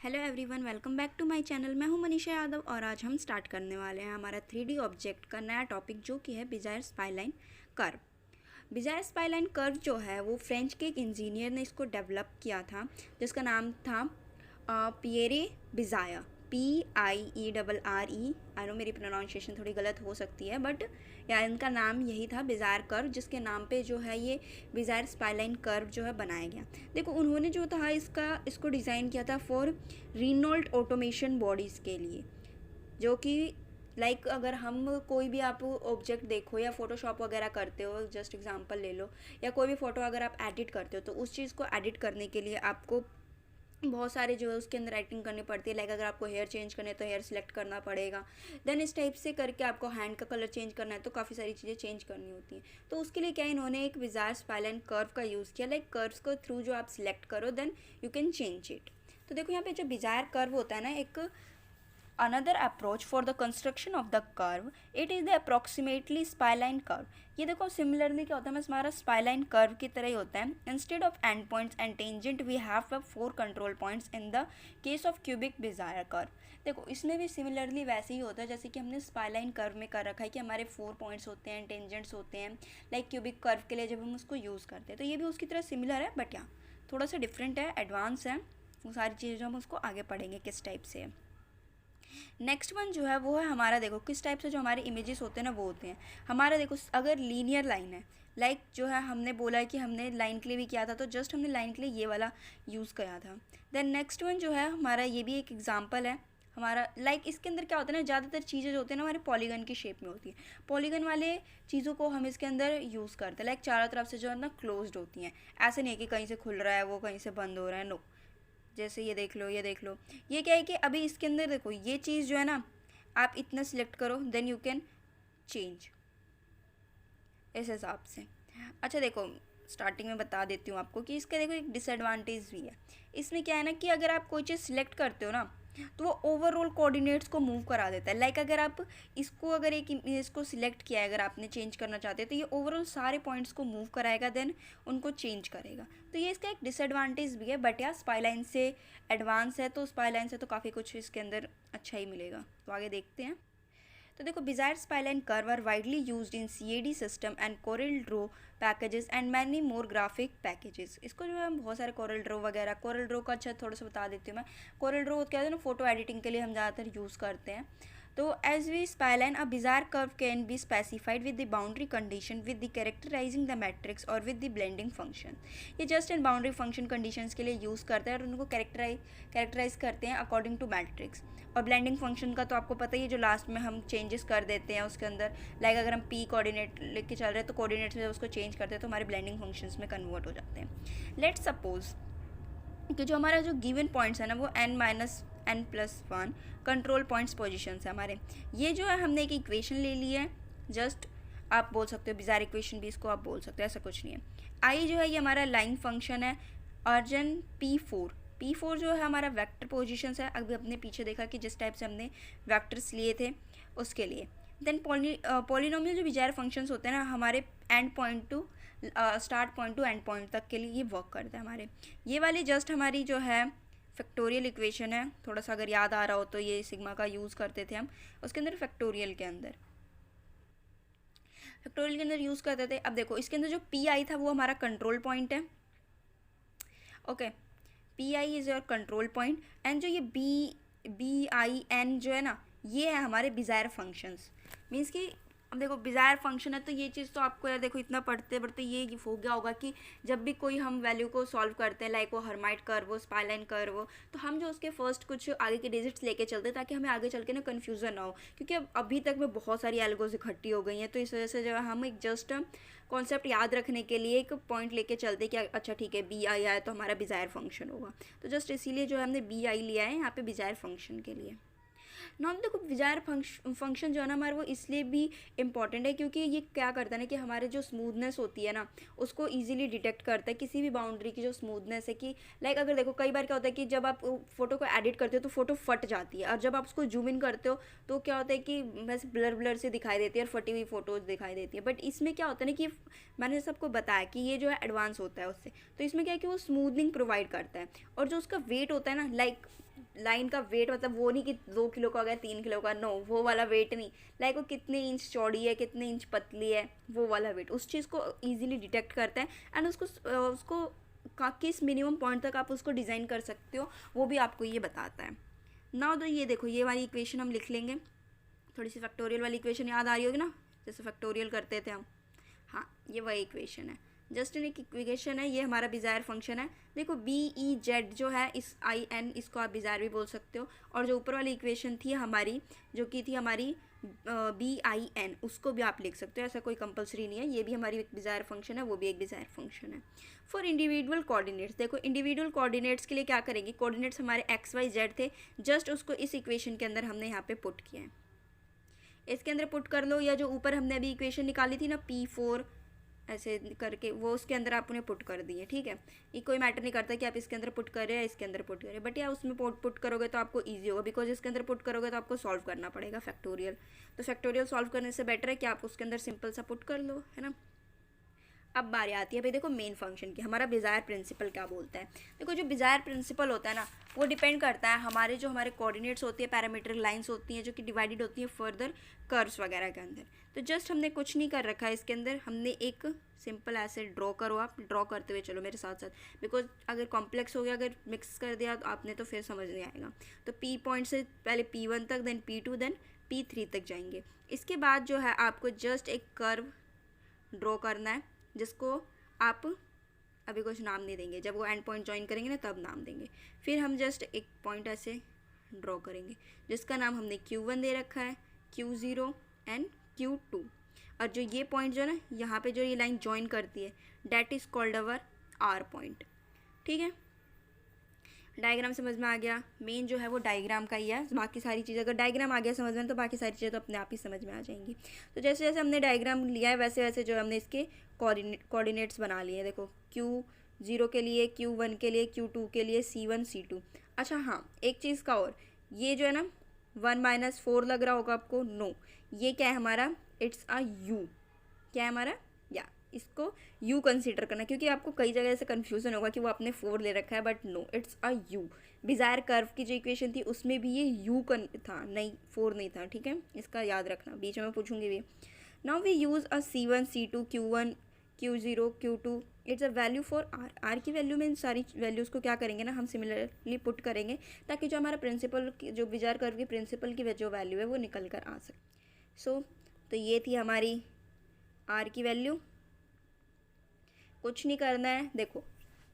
Hello everyone, welcome back to my channel. मैं हूं मनीषा यादव और आज हम स्टार्ट करने वाले हैं हमारा 3D ऑब्जेक्ट का नया टॉपिक जो कि है Bezier spline curve. Bezier spline curve जो है वो फ्रेंच के एक इंजीनियर ने इसको डेवलप किया था जिसका नाम था Pierre Bezier, PIERRE। I know मेरी प्रोनाउंसिएशन थोड़ी गलत हो सकती है बट या इनका नाम यही था बेजियर कर्व, जिसके नाम पे जो है ये बेजियर स्पाइलाइन कर्व जो है बनाया गया। देखो उन्होंने जो था इसको डिज़ाइन किया था फॉर रीनोल्ट ऑटोमेशन बॉडीज़ के लिए, जो कि अगर हम कोई भी आप ऑब्जेक्ट देखो या फोटोशॉप वगैरह करते हो, जस्ट एग्जांपल ले लो, या कोई भी फ़ोटो अगर आप एडिट करते हो तो उस चीज़ को एडिट करने के लिए आपको बहुत सारे जो है उसके अंदर राइटिंग करनी पड़ती है। अगर आपको हेयर चेंज करना है तो हेयर सेलेक्ट करना पड़ेगा। देन इस टाइप से करके आपको हैंड का कलर चेंज करना है तो काफ़ी सारी चीज़ें चेंज करनी होती हैं। तो उसके लिए क्या इन्होंने एक बेजियर स्पाइलाइन कर्व का यूज़ किया। कर्व्स को थ्रू जो आप सिलेक्ट करो then you can change it. तो देखो यहाँ पे जो बेजियर कर्व होता है ना, एक another approach for the construction of the curve, it is the approximately spline curve। ये देखो सिमिलरली क्या होता है, हमारा स्पाइलाइन कर्व की तरह ही होता है। Instead of end points and tangent we have 4 control points in the case of cubic Bezier curve. देखो इसमें भी सिमिलरली वैसे ही होता है जैसे कि हमने स्पाइलाइन कर्व में कर रखा है कि हमारे 4 पॉइंट्स होते हैं, टेंजेंट्स होते हैं, क्यूबिक कर्व के लिए जब हम उसको यूज़ करते हैं। तो ये भी उसकी तरह सिमिलर है बट यहाँ थोड़ा सा डिफरेंट है, एडवांस है। वो सारी चीज़ें हम उसको आगे पढ़ेंगे किस टाइप से है। नेक्स्ट वन जो है वो है हमारा, देखो किस टाइप से जो हमारे इमेजेस होते हैं ना वो होते हैं हमारा। देखो अगर लीनियर लाइन है, जो है हमने बोला है कि हमने लाइन के लिए भी किया था तो जस्ट हमने लाइन के लिए ये वाला यूज़ किया था। देन नेक्स्ट वन जो है हमारा, ये भी एक एग्जांपल है हमारा। इसके अंदर क्या होता है ना, ज़्यादातर चीज़ें जो होती हैं ना हमारे पॉलीगन की शेप में होती है। पॉलीगन वाले चीज़ों को हम इसके अंदर यूज़ करते हैं। चारों तरफ से जो है ना क्लोज्ड होती हैं, ऐसे नहीं है कि कहीं से खुल रहा है वो कहीं से बंद हो रहा है, नो। जैसे ये देख लो, ये देख लो, ये क्या है कि अभी इसके अंदर देखो ये चीज़ जो है ना, आप इतना सिलेक्ट करो देन यू कैन चेंज इस हिसाब से। अच्छा देखो स्टार्टिंग में बता देती हूँ आपको कि इसका देखो एक डिसएडवांटेज भी है। इसमें क्या है ना कि अगर आप कोई चीज़ सिलेक्ट करते हो ना तो वो ओवरऑल कोऑर्डिनेट्स को मूव करा देता है। अगर आप अगर एक इसको सिलेक्ट किया है, अगर आपने चेंज करना चाहते हैं तो ये ओवरऑल सारे पॉइंट्स को मूव कराएगा देन उनको चेंज करेगा। तो ये इसका एक डिसएडवांटेज भी है बट यार स्पाइलाइन से एडवांस है, तो स्पाइलाइन से तो काफ़ी कुछ इसके अंदर अच्छा ही मिलेगा। तो आगे देखते हैं। तो देखो Bezier spline curve are widely used in CAD system and Corel Draw packages and many more graphic packages. इसको जो है हम बहुत सारे कोरल ड्रो वगैरह, कोरल ड्रो का अच्छा थोड़ा सा बता देती हूँ मैं। कोरल ड्रो क्या है ना, फोटो एडिटिंग के लिए हम ज़्यादातर यूज़ करते हैं। तो as we spline a Bezier curve can be specified with the boundary condition with the characterising the matrix और विद द ब्लेंडिंग फंक्शन। ये just end boundary function conditions के लिए यूज़ करते हैं और उनको कैरेक्टराइज करते हैं अकॉर्डिंग टू मैट्रिक्स। और ब्लेंडिंग फंक्शन का तो आपको पता ही है, जो लास्ट में हम चेंजेस कर देते हैं उसके अंदर। अगर हम P कोऑर्डिनेट लेके चल रहे हैं तो कोऑर्डिनेट से उसको चेंज करते हैं तो हमारे ब्लेंडिंग फंक्शंस में कन्वर्ट हो जाते हैं। लेट्स सपोज कि जो हमारा जो गिवन पॉइंट्स है ना वो n-n+1 कंट्रोल पॉइंट्स पोजिशंस है हमारे। ये जो है हमने एक इक्वेशन ले ली है, जस्ट आप बोल सकते हो बेजियर इक्वेशन भी इसको आप बोल सकते हो, ऐसा कुछ नहीं है। आई जो है ये हमारा लाइन फंक्शन है। अर्जन P4 जो है हमारा वेक्टर पोजीशंस है। अभी अपने पीछे देखा कि जिस टाइप से हमने वेक्टर्स लिए थे उसके लिए। देन पॉलिनोमियल जो बेजियर फंक्शंस होते हैं ना हमारे and point two start point two and point तक के लिए ये वर्क करता है हमारे। ये वाली जस्ट हमारी जो है फैक्टोरियल इक्वेशन है, थोड़ा सा अगर याद आ रहा हो तो ये सिग्मा का यूज़ करते थे हम उसके अंदर, फैक्टोरियल के अंदर यूज़ करते थे। अब देखो इसके अंदर जो PI था वो हमारा कंट्रोल पॉइंट है। Okay, PI is your control point and जो ये BIN जो है ना ये है हमारे बेजियर फंक्शंस। मीन्स कि अब देखो बेजियर फंक्शन है तो ये चीज़ तो आपको यार देखो इतना पढ़ते पढ़ते ये हो गया होगा कि जब भी कोई हम वैल्यू को सॉल्व करते हैं वो हर्माइट कर्व हो, स्पाइलाइन कर्व हो, तो हम जो उसके फर्स्ट कुछ आगे के डिजिट्स लेके चलते हैं ताकि हमें आगे चल के ना कन्फ्यूज़न ना हो, क्योंकि अब अभी तक में बहुत सारी एल्गोज इकट्ठी हो गई हैं। तो इस वजह से जो है हम एक जस्ट कॉन्सेप्ट याद रखने के लिए एक पॉइंट लेके चलते कि अच्छा ठीक है BI आया तो हमारा बेजियर फंक्शन होगा। तो जस्ट इसीलिए जो है हमने BI लिया है यहाँ पे बेजियर फंक्शन के लिए। नॉन देखो बेजियर फंक्शन जो है ना हमारा वो इसलिए भी इम्पॉर्टेंट है क्योंकि ये क्या करता है ना कि हमारे जो स्मूथनेस होती है ना उसको इजीली डिटेक्ट करता है, किसी भी बाउंड्री की जो स्मूथनेस है कि अगर देखो कई बार क्या होता है कि जब आप फोटो को एडिट करते हो तो फोटो फट जाती है, और जब आप उसको जूम इन करते हो तो क्या होता है कि बस ब्लर से दिखाई देती है और फटी हुई फोटोज दिखाई देती है। बट इसमें क्या होता है ना कि मैंने सबको बताया कि ये जो है एडवांस होता है उससे, तो इसमें क्या है कि वो स्मूथनिंग प्रोवाइड करता है। और जो उसका वेट होता है ना लाइन का वेट मतलब वो नहीं कि 2 किलो का हो गया 3 किलो का, नो वो वाला वेट नहीं। लाइक वो कितने इंच चौड़ी है, कितने इंच पतली है, वो वाला वेट उस चीज़ को ईजिली डिटेक्ट करता है। एंड उसको किस मिनिमम पॉइंट तक आप उसको डिज़ाइन कर सकते हो वो भी आपको ये बताता है। नाउ तो ये देखो ये वाली इक्वेशन हम लिख लेंगे। थोड़ी सी फैक्टोरियल वाली इक्वेशन याद आ रही होगी ना, जैसे फैक्टोरियल करते थे हम। हाँ, ये वही इक्वेशन है, जस्ट एक इक्वेशन है। ये हमारा बिज़ायर फंक्शन है। देखो BEZ जो है, इस IN इसको आप बिज़ायर भी बोल सकते हो। और जो ऊपर वाली इक्वेशन थी हमारी, जो कि थी हमारी BIN, उसको भी आप लिख सकते हो, ऐसा कोई कंपलसरी नहीं है। ये भी हमारी एक बिज़ायर फंक्शन है, वो भी एक बिज़ायर फंक्शन है। फॉर इंडिविजुअल कोऑर्डिनेट्स, देखो इंडिविजुअल कोऑर्डिनेट्स के लिए क्या करेंगे, कोऑर्डिनेट्स हमारे XYZ थे, जस्ट उसको इस इक्वेशन के अंदर हमने यहाँ पे पुट किया है। इसके अंदर पुट कर लो, या जो ऊपर हमने अभी इक्वेशन निकाली थी ना P4 ऐसे करके, वो उसके अंदर आप उन्हें पुट कर दिए। ठीक है, ये कोई मैटर नहीं करता कि आप इसके अंदर पुट कर रहे हैं या इसके अंदर पुट कर रहे हैं, बट या उसमें पुट करोगे तो आपको ईजी होगा, बिकॉज इसके अंदर पुट करोगे तो आपको सॉल्व करना पड़ेगा फैक्टोरियल। तो फैक्टोरियल सॉल्व करने से बेटर है कि आप उसके अंदर सिंपल सा पुट कर लो, है ना। अब बारी आती है भाई देखो मेन फंक्शन की, हमारा बिज़ायर प्रिंसिपल क्या बोलता है। देखो जो बिज़ायर प्रिंसिपल होता है ना, वो डिपेंड करता है हमारे कोऑर्डिनेट्स होती है, पैरामीट्रिक लाइंस होती हैं जो कि डिवाइडेड होती हैं फर्दर कर्व्स वगैरह के अंदर। तो जस्ट हमने कुछ नहीं कर रखा है इसके अंदर, हमने एक सिंपल ऐसे ड्रॉ करो, आप ड्रॉ करते हुए चलो मेरे साथ साथ, बिकॉज अगर कॉम्प्लेक्स हो गया, अगर मिक्स कर दिया तो आपने तो फिर समझ नहीं आएगा। तो P पॉइंट से पहले P1 तक, देन P2, देन P3 तक जाएंगे। इसके बाद जो है आपको जस्ट एक कर्व ड्रॉ करना है, जिसको आप अभी कुछ नाम नहीं देंगे, जब वो एंड पॉइंट ज्वाइन करेंगे ना तब नाम देंगे। फिर हम जस्ट एक पॉइंट ऐसे ड्रॉ करेंगे जिसका नाम हमने Q1 दे रखा है, Q0 एंड Q2। और जो ये पॉइंट जो है ना, यहाँ पे जो ये लाइन ज्वाइन करती है, that is called our R point. ठीक है, डायग्राम समझ में आ गया। मेन जो है वो डायग्राम का ही है, बाकी सारी चीज़ें अगर डायग्राम आ गया समझ में तो बाकी सारी चीज़ें तो अपने आप ही समझ में आ जाएंगी। तो जैसे जैसे हमने डायग्राम लिया है वैसे वैसे जो हमने इसके कोऑर्डिनेट्स बना लिए हैं। देखो Q0 के लिए, Q1 के लिए, Q2 के लिए, C1 C2। अच्छा हाँ, एक चीज़ का और, ये जो है ना 1 - 4 लग रहा होगा आपको, नो ये क्या है हमारा, इट्स अ U। क्या है हमारा, या इसको U कंसीडर करना, क्योंकि आपको कई जगह से कन्फ्यूज़न होगा कि वो आपने 4 ले रखा है, but no it's a U। Bezier curve की जो इक्वेशन थी उसमें भी ये U था, नहीं 4 नहीं था। ठीक है, इसका याद रखना, बीच में पूछूंगी भी। Now we use a C1 C2 Q1 Q0 Q2, it's a value for R की वैल्यू में इन सारी वैल्यूज़ को क्या करेंगे ना, हम सिमिलरली पुट करेंगे, ताकि जो हमारा प्रिंसिपल जो बिज़ायर कर्व की प्रिंसिपल की जो वैल्यू है वो निकल कर आ सके। तो ये थी हमारी R की वैल्यू। कुछ नहीं करना है। देखो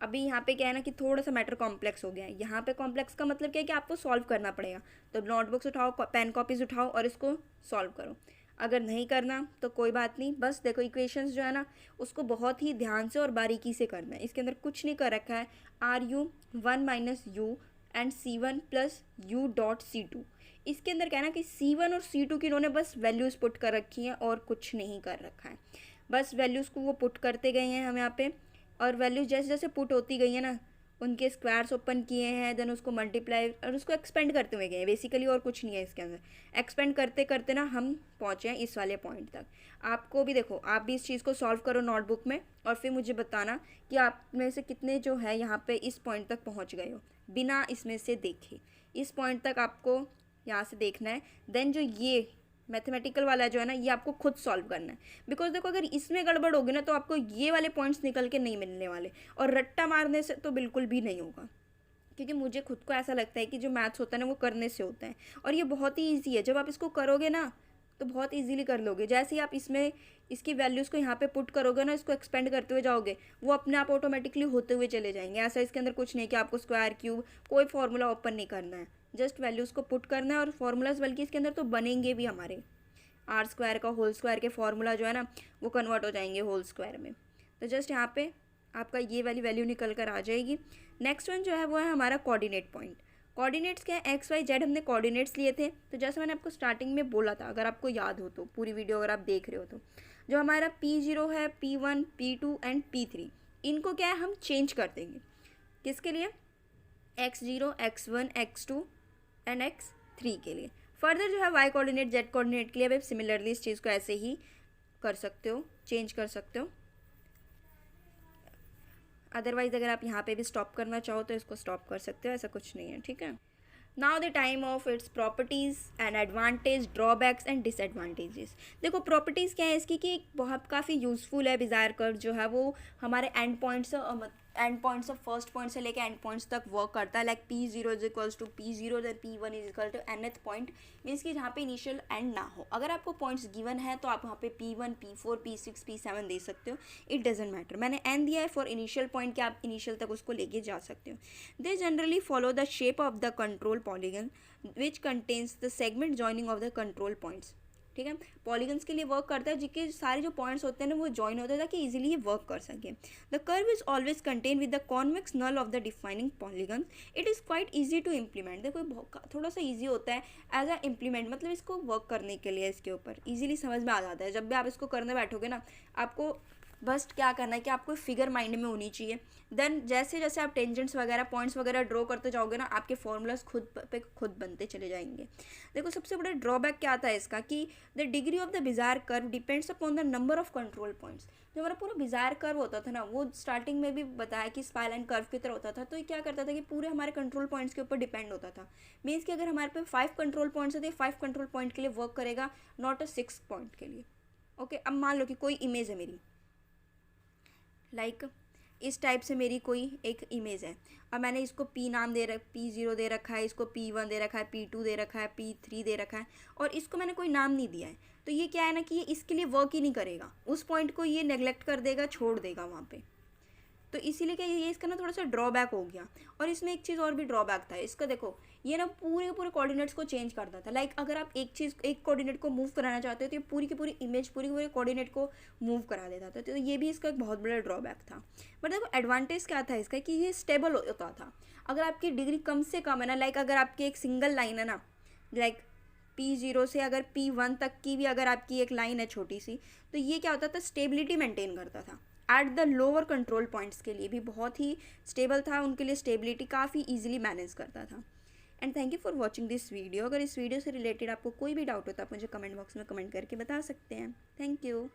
अभी यहाँ पे क्या है ना कि थोड़ा सा मैटर कॉम्प्लेक्स हो गया है। यहाँ पे कॉम्प्लेक्स का मतलब क्या है कि आपको सॉल्व करना पड़ेगा। तो नोटबुक्स उठाओ, पेन कॉपीज उठाओ और इसको सॉल्व करो। अगर नहीं करना तो कोई बात नहीं, बस देखो इक्वेशंस जो है ना उसको बहुत ही ध्यान से और बारीकी से करना है। इसके अंदर कुछ नहीं कर रखा है। RU1 - U and C1 + U.C2। इसके अंदर क्या है ना कि C1 और C2 की इन्होंने बस वैल्यूज़ पुट कर रखी हैं और कुछ नहीं कर रखा है। बस वैल्यूज़ को वो पुट करते गए हैं हम यहाँ पे, और वैल्यूज़ जैसे जैसे पुट होती गई है ना, उनके स्क्वायर्स ओपन किए हैं, देन उसको मल्टीप्लाई और उसको एक्सपेंड करते हुए गए हैं बेसिकली, और कुछ नहीं है इसके अंदर। एक्सपेंड करते करते ना हम पहुँचे हैं इस वाले पॉइंट तक। आपको भी देखो, आप भी इस चीज़ को सॉल्व करो नोटबुक में और फिर मुझे बताना कि आप में से कितने जो है यहाँ पे इस पॉइंट तक पहुँच गए हो बिना इसमें से देखे। इस पॉइंट तक आपको यहाँ से देखना है, देन जो ये मैथमेटिकल वाला जो है ना ये आपको खुद सॉल्व करना है। बिकॉज देखो अगर इसमें गड़बड़ होगी ना तो आपको ये वाले पॉइंट्स निकल के नहीं मिलने वाले, और रट्टा मारने से तो बिल्कुल भी नहीं होगा। क्योंकि मुझे खुद को ऐसा लगता है कि जो मैथ्स होता है ना वो करने से होता है, और ये बहुत ही ईजी है। जब आप इसको करोगे ना तो बहुत ईजीली कर लोगे। जैसे ही आप इसमें इसकी वैल्यूज़ को यहाँ पे पुट करोगे ना, इसको एक्सपेंड करते हुए जाओगे, वो अपने आप ऑटोमेटिकली होते हुए चले जाएंगे। ऐसा इसके अंदर कुछ नहीं कि आपको स्क्वायर क्यूब कोई फार्मूला ओपन नहीं करना है, जस्ट वैल्यूज़ को पुट करना है। और फार्मूलाज बल्कि इसके अंदर तो बनेंगे भी हमारे, R² का होल स्क्वायर के फार्मूला जो है ना वो कन्वर्ट हो जाएंगे होल स्क्वायर में। तो जस्ट यहाँ पे आपका ये वाली वैल्यू निकल कर आ जाएगी। नेक्स्ट वन जो है वो है हमारा कोऑर्डिनेट पॉइंट। कोऑर्डिनेट्स क्या है, XYZ हमने कोऑर्डिनेट्स लिए थे। तो जैसे मैंने आपको स्टार्टिंग में बोला था, अगर आपको याद हो तो, पूरी वीडियो अगर आप देख रहे हो तो, जो हमारा P0 है, P1 P2 एंड P3, इनको क्या है हम चेंज कर देंगे। किसके लिए, X0 X1 X2 and X3 के लिए। फर्दर जो है Y कोऑर्डिनेट Z कोऑर्डिनेट के लिए भी सिमिलरली इस चीज़ को ऐसे ही कर सकते हो, चेंज कर सकते हो। अदरवाइज़ अगर आप यहाँ पे भी स्टॉप करना चाहो तो इसको स्टॉप कर सकते हो, ऐसा कुछ नहीं है। ठीक है, now the time of its properties and advantage, drawbacks and disadvantages. देखो प्रॉपर्टीज़ क्या है इसकी कि बहुत काफ़ी यूज़फुल है बिज़ायर कर्व जो है वो हमारे end points of first point से लेकर एंड पॉइंट्स तक वर्क करता है। Like P0 is equals to P0 then P1 is equal to nth point, means कि जहाँ पे इनिशियल एंड ना हो। अगर आपको पॉइंट्स गिवन है तो आप वहाँ पे P1 P4 P6 P7 दे सकते हो, इट डजेंट मैटर। मैंने n दिया है फॉर इनिशियल पॉइंट कि आप इनिशियल तक उसको लेके जा सकते हो। They generally follow the shape of the control polygon which contains the segment joining of the control points. ठीक है, पॉलीगन्स के लिए वर्क करता है जिसके सारे जो पॉइंट्स होते हैं ना वो जॉइन होते हैं ताकि इजीली ये वर्क कर सके। The curve is always contain with the convex null of the defining polygon. It is quite easy to implement. देखो थोड़ा सा ईजी होता है एज अ इम्प्लीमेंट, मतलब इसको वर्क करने के लिए इसके ऊपर ईजिली समझ में आ जाता है। जब भी आप इसको करने बैठोगे ना, आपको बस क्या करना है कि आपको फिगर माइंड में होनी चाहिए। देन जैसे जैसे आप टेंजेंट्स वगैरह पॉइंट्स वगैरह ड्रॉ करते जाओगे ना, आपके फॉर्मूलाज खुद पे खुद बनते चले जाएंगे। देखो सबसे बड़ा ड्रॉबैक क्या आता है इसका कि the degree of the Bezier curve depends upon the number of control points. जो हमारा पूरा बिज़ायर कर्व होता था ना, वो स्टार्टिंग में भी बताया कि स्पाइरल कर्व की तरह होता था। तो ये क्या करता था कि पूरे हमारे कंट्रोल पॉइंट्स के ऊपर डिपेंड होता था। मीन्स कि अगर हमारे पे 5 कंट्रोल पॉइंट्स होते हैं, 5 कंट्रोल पॉइंट के लिए वर्क करेगा, नॉट अ 6 पॉइंट के लिए। ओके, अब मान लो कि कोई इमेज है मेरी, लाइक इस टाइप से मेरी कोई एक इमेज है। अब मैंने इसको P नाम P0 दे रखा है, इसको P1 दे रखा है, P2 दे रखा है, P3 दे रखा है, और इसको मैंने कोई नाम नहीं दिया है। तो ये क्या है ना कि ये इसके लिए वर्क ही नहीं करेगा, उस पॉइंट को ये नेग्लेक्ट कर देगा, छोड़ देगा वहाँ पे। तो इसीलिए क्या ये इसका ना थोड़ा सा ड्रॉबैक हो गया। और इसमें एक चीज़ और भी ड्रॉबैक था इसका। देखो ये ना पूरे पूरे कोऑर्डिनेट्स को चेंज करता था। लाइक अगर आप एक कोऑर्डिनेट को मूव कराना चाहते हो तो ये पूरी की पूरी इमेज पूरी पूरे कोऑर्डिनेट को मूव करा देता था। तो ये भी इसका एक बहुत बड़ा ड्रॉबैक था। बट देखो एडवांटेज क्या था इसका कि ये स्टेबल होता था। अगर आपकी डिग्री कम से कम है ना, लाइक अगर आपकी एक सिंगल लाइन है ना, लाइक P0 से अगर P1 तक की भी अगर आपकी एक लाइन है छोटी सी, तो ये क्या होता था, स्टेबिलिटी मेंटेन करता था। At the lower control points के लिए भी बहुत ही स्टेबल था, उनके लिए स्टेबिलिटी काफ़ी ईजिली मैनेज करता था। And thank you for watching this video. अगर इस वीडियो से रिलेटेड आपको कोई भी डाउट हो तो आप मुझे कमेंट बॉक्स में कमेंट करके बता सकते हैं। Thank you.